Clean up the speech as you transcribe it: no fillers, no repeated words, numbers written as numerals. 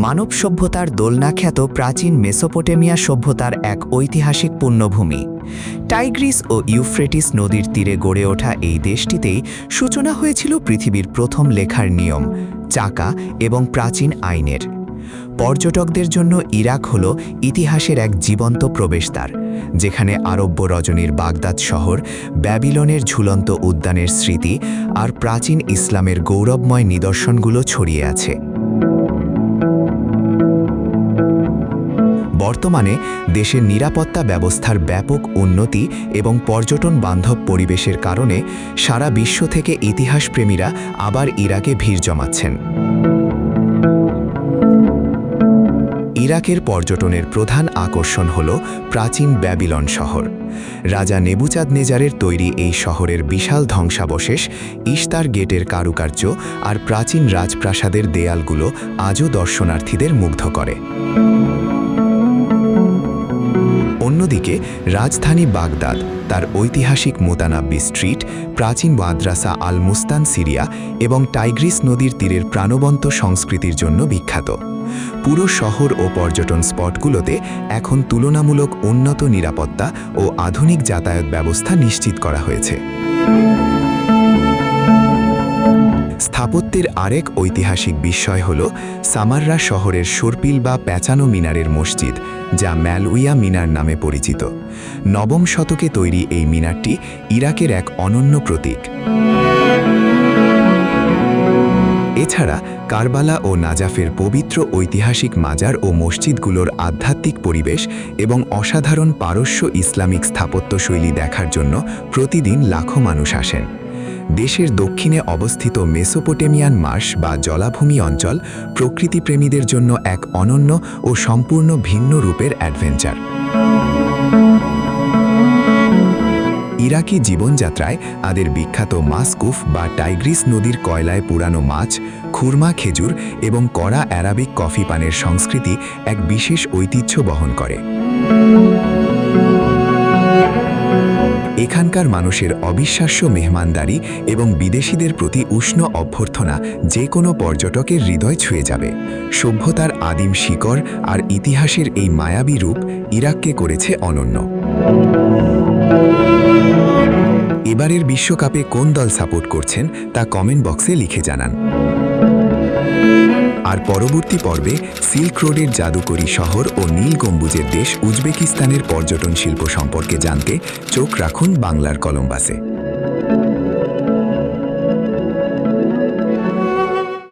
মানব সভ্যতার দোলনাখ্যাত প্রাচীন মেসোপটেমিয়া সভ্যতার এক ঐতিহাসিক পুণ্যভূমি। টাইগ্রিস ও ইউফ্রেটিস নদীর তীরে গড়ে ওঠা এই দেশটিতেই সূচনা হয়েছিল পৃথিবীর প্রথম লেখার নিয়ম, চাকা এবং প্রাচীন আইনের। পর্যটকদের জন্য ইরাক হল ইতিহাসের এক জীবন্ত প্রবেশদ্বার, যেখানে আরব্য রজনীর বাগদাদ শহর, ব্যাবিলনের ঝুলন্ত উদ্যানের স্মৃতি আর প্রাচীন ইসলামের গৌরবময় নিদর্শনগুলো ছড়িয়ে আছে। বর্তমানে দেশের নিরাপত্তা ব্যবস্থার ব্যাপক উন্নতি এবং পর্যটন বান্ধব পরিবেশের কারণে সারা বিশ্ব থেকে ইতিহাসপ্রেমীরা আবার ইরাকে ভিড় জমাচ্ছেন। ইরাকের পর্যটনের প্রধান আকর্ষণ হল প্রাচীন ব্যাবিলন শহর। রাজা নেবুচাঁদনেজারের তৈরি এই শহরের বিশাল ধ্বংসাবশেষ, ইশতার গেটের কারুকার্য আর প্রাচীন রাজপ্রাসাদের দেয়ালগুলো আজও দর্শনার্থীদের মুগ্ধ করে। অন্যদিকে রাজধানী বাগদাদ তার ঐতিহাসিক মোতানাব্বি স্ট্রিট, প্রাচীন মাদ্রাসা আল মুস্তান সিরিয়া এবং টাইগ্রিস নদীর তীরের প্রাণবন্ত সংস্কৃতির জন্য বিখ্যাত। পুরো শহর ও পর্যটন স্পটগুলোতে এখন তুলনামূলক উন্নত নিরাপত্তা ও আধুনিক যাতায়াত ব্যবস্থা নিশ্চিত করা হয়েছে। স্থাপত্যের আরেক ঐতিহাসিক বিস্ময় হল সামাররা শহরের সর্পিল বা প্যাঁচানো মিনারের মসজিদ, যা ম্যালউইয়া মিনার নামে পরিচিত। নবম শতকে তৈরি এই মিনারটি ইরাকের এক অনন্য প্রতীক। এছাড়া কারবালা ও নাজাফের পবিত্র ঐতিহাসিক মাজার ও মসজিদগুলোর আধ্যাত্মিক পরিবেশ এবং অসাধারণ পারস্য ইসলামিক স্থাপত্যশৈলী দেখার জন্য প্রতিদিন লাখো মানুষ আসেন। দেশের দক্ষিণে অবস্থিত মেসোপটেমিয়ান মার্শ বা জলাভূমি অঞ্চল প্রকৃতিপ্রেমীদের জন্য এক অনন্য ও সম্পূর্ণ ভিন্ন রূপের অ্যাডভেঞ্চার। ইরাকি জীবনযাত্রায় তাদের বিখ্যাত মাসকুফ বা টাইগ্রিস নদীর কয়লায় পুরানো মাছ, খুরমা খেজুর এবং কড়া অ্যারাবিক কফি পানের সংস্কৃতি এক বিশেষ ঐতিহ্য বহন করে। এখানকার মানুষের অবিশ্বাস্য মেহমানদারি এবং বিদেশিদের প্রতি উষ্ণ অভ্যর্থনা যে কোনো পর্যটকের হৃদয় ছুঁয়ে যাবে। সভ্যতার আদিম শিকড় আর ইতিহাসের এই মায়াবী রূপ ইরাককে করেছে অনন্য। এবারের বিশ্বকাপে কোন দল সাপোর্ট করছেন তা কমেন্ট বক্সে লিখে জানান। আর পরবর্তী পর্বে সিল্ক রোডের জাদুকরী শহর ও নীল গম্বুজের দেশ উজবেকিস্তানের পর্যটন শিল্প সম্পর্কে জানতে চোখ রাখুন বাংলার কলম্বাসে।